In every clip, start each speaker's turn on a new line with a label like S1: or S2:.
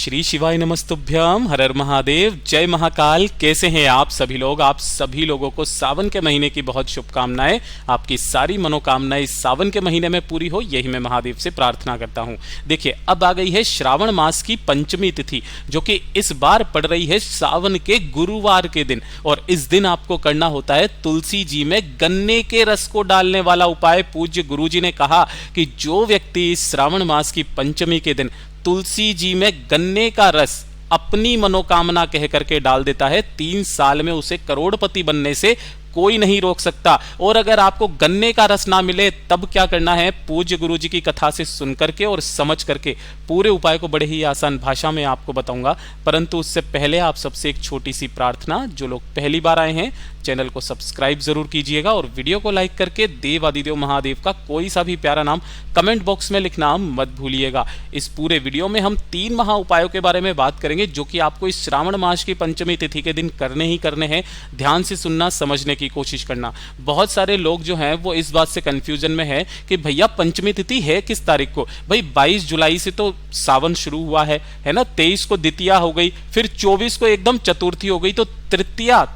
S1: श्री शिवाय नमस्तुभ्यम। हर हर महादेव, जय महाकाल। कैसे हैं आप सभी लोग? आप सभी लोगों को सावन के महीने की बहुत शुभकामनाएं। आपकी सारी मनोकामनाएं इस सावन के महीने में पूरी हो, यही मैं महादेव से प्रार्थना करता हूं। देखिए, अब आ गई है श्रावण मास की पंचमी तिथि, जो कि इस बार पड़ रही है सावन के गुरुवार के दिन। और इस दिन आपको करना होता है तुलसी जी में गन्ने के रस को डालने वाला उपाय। पूज्य गुरु जी ने कहा कि जो व्यक्ति इस श्रावण मास की पंचमी के दिन तुलसी जी में गन्ने का रस अपनी मनोकामना कह करके डाल देता है, 3 साल में उसे करोड़पति बनने से कोई नहीं रोक सकता। और अगर आपको गन्ने का रस ना मिले तब क्या करना है? पूज्य गुरु जी की कथा से सुन करके और समझ करके पूरे उपाय को बड़े ही आसान भाषा में आपको बताऊंगा। परंतु उससे पहले आप सबसे एक छोटी सी प्रार्थना, जो लोग पहली बार आए हैं चैनल को सब्सक्राइब जरूर कीजिएगा और वीडियो को लाइक करके देव आदिदेव महादेव का कोई सा भी प्यारा नाम कमेंट बॉक्स में लिखना मत भूलिएगा। इस पूरे वीडियो में हम 3 महा उपायों के बारे में बात करेंगे, जो कि आपको इस श्रावण मास की पंचमी तिथि के दिन करने ही करने हैं। ध्यान से सुनना, समझने की कोशिश करना। बहुत सारे लोग जो हैं वो इस बात से कंफ्यूजन में है कि भैया पंचमी तिथि है किस तारीख को? भाई 22 जुलाई से तो सावन शुरू हुआ है ना। 23 को द्वितीया हो गई, फिर 24 को एकदम चतुर्थी हो गई, तो तृतीया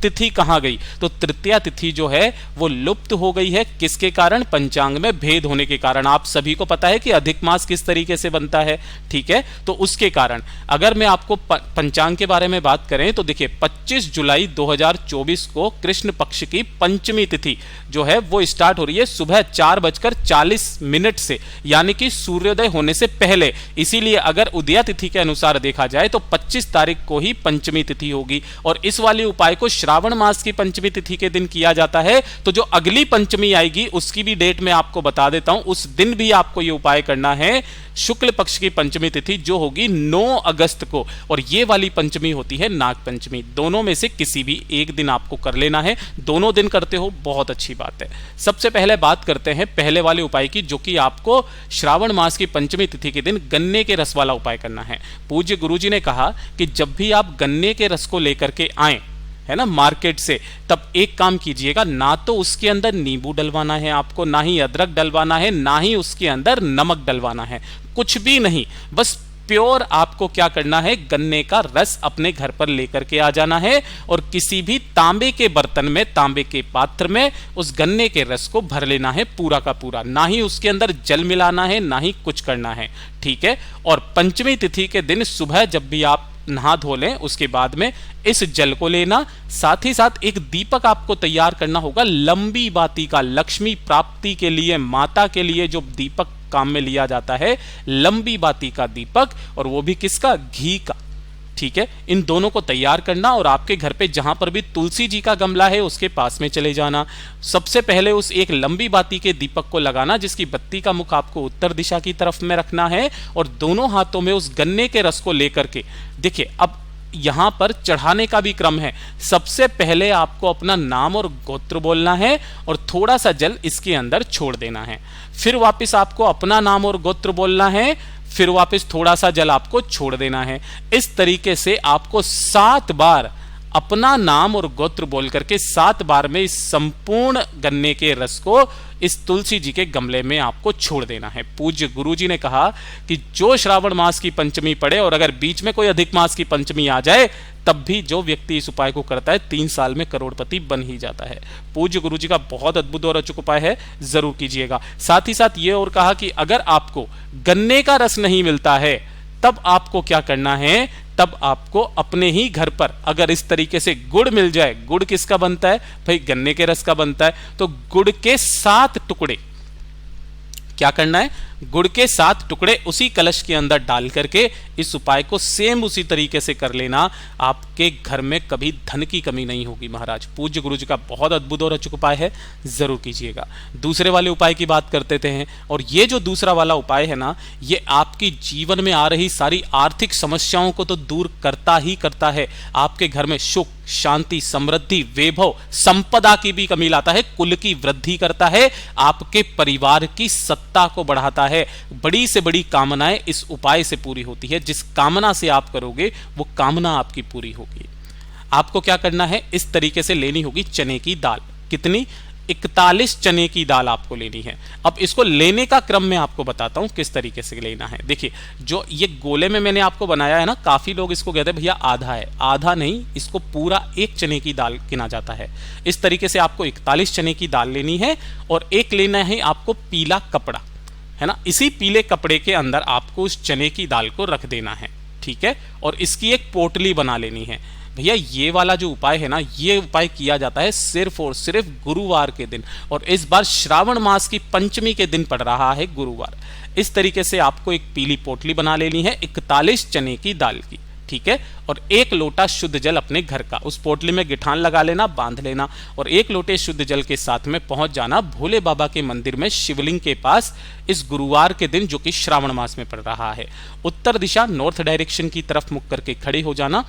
S1: तिथि कहां गई? तो तृतीया तिथि जो है वो लुप्त हो गई है। किसके कारण? पंचांग में भेद होने के कारण। आप सभी को पता है कि अधिक मास किस तरीके से बनता है, ठीक है? तो उसके कारण अगर मैं आपको पंचांग के बारे में बात करें तो देखिए, 25 जुलाई 2024 को कृष्ण पक्ष की पंचमी तिथि जो है वो स्टार्ट हो रही है सुबह 4:40 से, यानी कि सूर्योदय होने से पहले। इसीलिए अगर उदया तिथि के अनुसार देखा जाए तो 25 तारीख को ही पंचमी तिथि होगी। और इस वाले उपाय को श्रावण मास की पंचमी तिथि के दिन किया जाता है। तो जो अगली पंचमी आएगी उसकी भी डेट मैं आपको बता देता हूं। उस दिन भी आपको यह उपाय करना है, शुक्ल पक्ष की पंचमी तिथि जो होगी 9 अगस्त को। और ये वाली पंचमी होती है नाग पंचमी। दोनों में से किसी भी एक दिन आपको कर लेना है। दोनों दिन करते हो बहुत अच्छी बात है। सबसे पहले बात करते हैं पहले वाले उपाय की, जो कि आपको श्रावण मास की पंचमी तिथि के दिन गन्ने के रस वाला उपाय करना है। पूज्य गुरुजी ने कहा कि जब भी आप गन्ने के रस को लेकर के आए, है ना, मार्केट से, तब एक काम कीजिएगा, ना तो उसके अंदर नींबू डलवाना है आपको, ना ही अदरक डलवाना है, ना ही उसके अंदर नमक डलवाना है, कुछ भी नहीं। बस प्योर आपको क्या करना है? गन्ने का रस अपने घर पर लेकर के आ जाना है और किसी भी तांबे के बर्तन में, तांबे के पात्र में उस गन्ने के रस को भर लेना है पूरा का पूरा। ना ही उसके अंदर जल मिलाना है, ना ही कुछ करना है, ठीक है? और पंचमी तिथि के दिन सुबह जब भी आप नहा धो लें, उसके बाद में इस जल को लेना। साथ ही साथ एक दीपक आपको तैयार करना होगा लंबी बाती का। लक्ष्मी प्राप्ति के लिए, माता के लिए जो दीपक काम में लिया जाता है, लंबी बाती का दीपक, और वो भी किसका? घी का, ठीक है? इन दोनों को तैयार करना और आपके घर पे जहां पर भी तुलसी जी का गमला है उसके पास में चले जाना। सबसे पहले उस एक लंबी बाती के दीपक को लगाना, जिसकी बत्ती का मुख आपको उत्तर दिशा की तरफ में रखना है, और दोनों हाथों में उस गन्ने के रस को लेकर के, देखिए अब यहां पर चढ़ाने का भी क्रम है। सबसे पहले आपको अपना नाम और गोत्र बोलना है और थोड़ा सा जल इसके अंदर छोड़ देना है। फिर वापस आपको अपना नाम और गोत्र बोलना है, फिर वापस थोड़ा सा जल आपको छोड़ देना है। इस तरीके से आपको 7 बार अपना नाम और गोत्र बोल करके 7 बार में इस संपूर्ण गन्ने के रस को इस तुलसी जी के गमले में आपको छोड़ देना है। पूज्य गुरु जी ने कहा कि जो श्रावण मास की पंचमी पड़े और अगर बीच में कोई अधिक मास की पंचमी आ जाए, तब भी जो व्यक्ति इस उपाय को करता है 3 साल में करोड़पति बन ही जाता है। पूज्य गुरु जी का बहुत अद्भुत और अचूक उपाय है, जरूर कीजिएगा। साथ ही साथ ये और कहा कि अगर आपको गन्ने का रस नहीं मिलता है तब आपको क्या करना है? तब आपको अपने ही घर पर अगर इस तरीके से गुड़ मिल जाए, गुड़ किसका बनता है? भाई गन्ने के रस का बनता है। तो गुड़ के 7 टुकड़े क्या करना है? गुड़ के 7 टुकड़े उसी कलश के अंदर डाल करके इस उपाय को सेम उसी तरीके से कर लेना। आपके घर में कभी धन की कमी नहीं होगी महाराज। पूज्य गुरु जी का बहुत अद्भुत और अचूक उपाय है, जरूर कीजिएगा। दूसरे वाले उपाय की बात करते हैं, और ये जो दूसरा वाला उपाय है ना, ये आपकी जीवन में आ रही सारी आर्थिक समस्याओं को तो दूर करता ही करता है। आपके घर में सुख, शांति, समृद्धि, वैभव, संपदा की भी कमी लाता है, कुल की वृद्धि करता है, आपके परिवार की सत्ता को बढ़ाता है। बड़ी से बड़ी कामनाएं इस उपाय से पूरी होती है। जिस कामना से आप करोगे वो कामना आपकी पूरी होगी। आपको क्या करना है? इस तरीके से लेनी होगी चने की दाल। कितनी? 41 चने की दाल आपको लेनी है। अब इसको लेने का क्रम मैं आपको बताता हूं किस तरीके से लेना है। देखिए, जो ये गोले में मैंने आपको बनाया है ना, काफी लोग इसको कहते हैं भैया आधा है, आधा नहीं, इसको पूरा एक चने की दाल गिना जाता है। इस तरीके से आपको 41 चने की दाल लेनी है और एक लेना है आपको पीला कपड़ा, है ना। इसी पीले कपड़े के अंदर आपको उस चने की दाल को रख देना है, ठीक है। और इसकी एक पोटली बना लेनी है। भैया ये वाला जो उपाय है ना, ये उपाय किया जाता है सिर्फ और सिर्फ गुरुवार के दिन, और इस बार श्रावण मास की पंचमी के दिन पड़ रहा है गुरुवार। इस तरीके से आपको एक पीली पोटली बना लेनी है 41 चने की दाल की, ठीक है। और एक लोटा शुद्ध जल अपने घर का उस पोटली में गिठान लगा लेना, बांध लेना, और एक लोटे शुद्ध जल के साथ में पहुंच जाना भोले बाबा के मंदिर में शिवलिंग के पास इस गुरुवार के दिन, जो कि श्रावण मास में पड़ रहा है। उत्तर दिशा नॉर्थ डायरेक्शन की तरफ मुख करके खड़े हो जाना।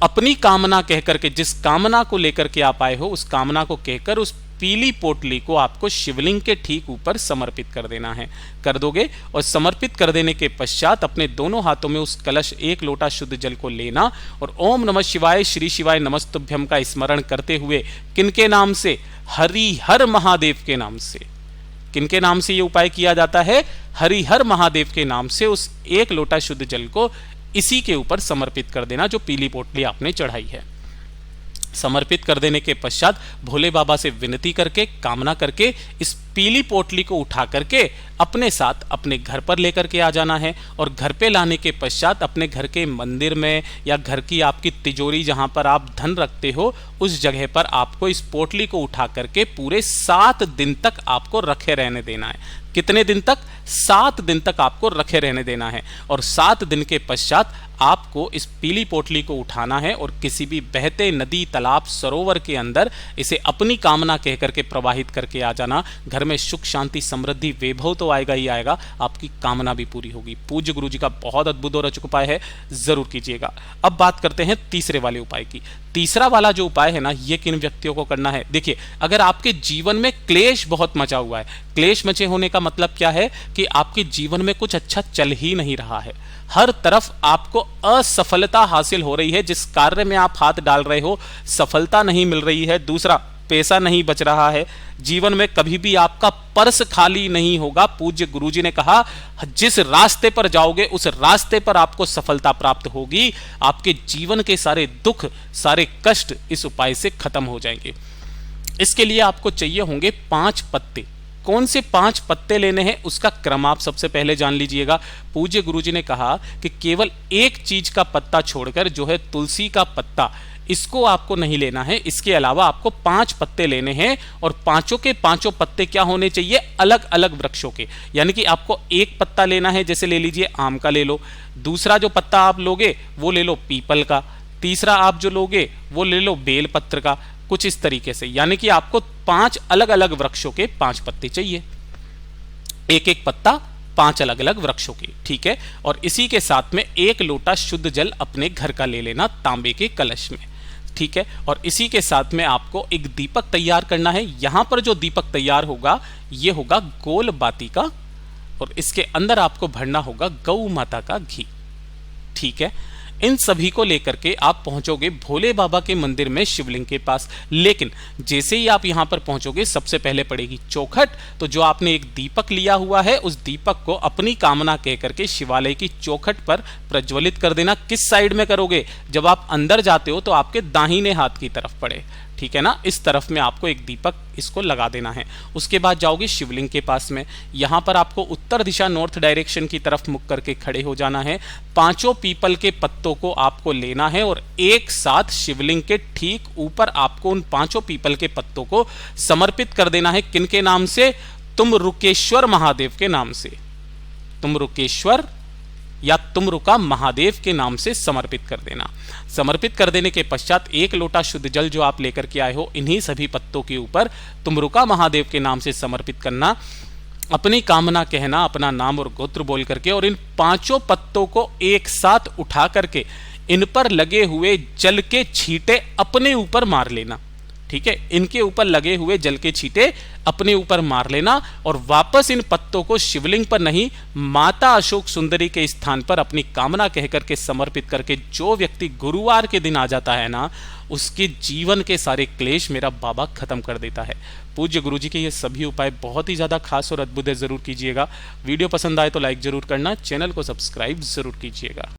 S1: अपनी कामना कहकर के, जिस कामना को लेकर के आप आए हो उस कामना को कहकर उस पीली पोटली को आपको शिवलिंग के ठीक ऊपर समर्पित कर देना है। कर दोगे, और समर्पित कर देने के पश्चात अपने दोनों हाथों में उस कलश एक लोटा शुद्ध जल को लेना और ओम नमः शिवाय श्री शिवाय नमस्तुभ्यम का स्मरण करते हुए, किनके नाम से? हरिहर महादेव के नाम से। किनके नाम से ये उपाय किया जाता है? हरिहर महादेव के नाम से उस एक लोटा शुद्ध जल को इसी के ऊपर समर्पित कर देना जो पीली पोटली आपने चढ़ाई है। समर्पित कर देने के पश्चात भोले बाबा से विनती करके, कामना करके इस पीली पोटली को उठा करके अपने साथ अपने घर पर लेकर के आ जाना है। और घर पे लाने के पश्चात अपने घर के मंदिर में या घर की आपकी तिजोरी जहां पर आप धन रखते हो उस जगह पर आपको इस पोटली को उठा करके पूरे 7 दिन तक आपको रखे रहने देना है। कितने दिन तक? 7 दिन तक आपको रखे रहने देना है। और 7 दिन के पश्चात आपको इस पीली पोटली को उठाना है और किसी भी बहते नदी, तालाब, सरोवर के अंदर इसे अपनी कामना कह करके प्रवाहित करके आ जाना। घर में सुख, शांति, समृद्धि, वैभव तो आएगा ही आएगा, आपकी कामना भी पूरी होगी। पूज्य गुरु जी का बहुत अद्भुत और अचूक उपाय है, जरूर कीजिएगा। अब बात करते हैं तीसरे वाले उपाय की। तीसरा वाला जो उपाय है ना, ये किन व्यक्तियों को करना है? देखिए, अगर आपके जीवन में क्लेश बहुत मचा हुआ है, क्लेश मचे होने का मतलब क्या है कि आपके जीवन में कुछ अच्छा चल ही नहीं रहा है, हर तरफ आपको असफलता हासिल हो रही है, जिस कार्य में आप हाथ डाल रहे हो सफलता नहीं मिल रही है, दूसरा पैसा नहीं बच रहा है, जीवन में कभी भी आपका पर्स खाली नहीं होगा। पूज्य गुरुजी ने कहा, जिस रास्ते पर जाओगे उस रास्ते पर आपको सफलता प्राप्त होगी। आपके जीवन के सारे दुख, सारे कष्ट इस उपाय से खत्म हो जाएंगे। इसके लिए आपको चाहिए होंगे 5 पत्ते। कौन से 5 पत्ते लेने हैं उसका क्रम आप सबसे पहले जान लीजिएगा। पूज्य गुरुजी ने कहा कि केवल एक चीज का पत्ता छोड़कर, जो है तुलसी का पत्ता, इसको आपको नहीं लेना है। इसके अलावा आपको 5 पत्ते लेने हैं और पांचों के पांचों पत्ते क्या होने चाहिए? अलग अलग वृक्षों के। यानी कि आपको एक पत्ता लेना है, जैसे ले लीजिए आम का ले लो, दूसरा जो पत्ता आप लोगे वो ले लो पीपल का, तीसरा आप जो लोगे वो ले लो बेल पत्र का, कुछ इस तरीके से। यानी कि आपको 5 अलग अलग वृक्षों के 5 पत्ते चाहिए, एक एक पत्ता 5 अलग अलग वृक्षों के, ठीक है। और इसी के साथ में 1 लोटा शुद्ध जल अपने घर का ले लेना तांबे के कलश में, ठीक है। और इसी के साथ में आपको एक दीपक तैयार करना है। यहां पर जो दीपक तैयार होगा ये होगा गोल बाती का, और इसके अंदर आपको भरना होगा गौ माता का घी, ठीक है। इन सभी को लेकर के आप पहुंचोगे भोले बाबा के मंदिर में शिवलिंग के पास। लेकिन जैसे ही आप यहां पर पहुंचोगे सबसे पहले पड़ेगी चौखट। तो जो आपने एक दीपक लिया हुआ है उस दीपक को अपनी कामना कह करके शिवालय की चौखट पर प्रज्वलित कर देना। किस साइड में करोगे? जब आप अंदर जाते हो तो आपके दाहिने हाथ की तरफ पड़े, ठीक है ना। इस तरफ में आपको एक दीपक इसको लगा देना है। उसके बाद जाओगे शिवलिंग के पास में, यहां पर आपको उत्तर दिशा नॉर्थ डायरेक्शन की तरफ मुख करके खड़े हो जाना है। 5 पीपल के पत्तों को आपको लेना है और एक साथ शिवलिंग के ठीक ऊपर आपको उन 5 पीपल के पत्तों को समर्पित कर देना है। किनके नाम से? तुम रुकेश्वर महादेव के नाम से। तुम रुकेश्वर या तुमरुका महादेव के नाम से समर्पित कर देना। समर्पित कर देने के पश्चात 1 लोटा शुद्ध जल जो आप लेकर के आए हो इन्हीं सभी पत्तों के ऊपर तुमरुका महादेव के नाम से समर्पित करना। अपनी कामना कहना, अपना नाम और गोत्र बोल करके, और इन 5 पत्तों को एक साथ उठा करके इन पर लगे हुए जल के छींटे अपने ऊपर मार लेना, ठीक है, इनके ऊपर लगे हुए जल के छींटे अपने ऊपर मार लेना और वापस इन पत्तों को शिवलिंग पर नहीं, माता अशोक सुंदरी के स्थान पर अपनी कामना कहकर के समर्पित करके जो व्यक्ति गुरुवार के दिन आ जाता है ना, उसके जीवन के सारे क्लेश मेरा बाबा खत्म कर देता है। पूज्य गुरुजी के ये सभी उपाय बहुत ही ज़्यादा खास और अद्भुत है, ज़रूर कीजिएगा। वीडियो पसंद आए तो लाइक ज़रूर करना, चैनल को सब्सक्राइब ज़रूर कीजिएगा।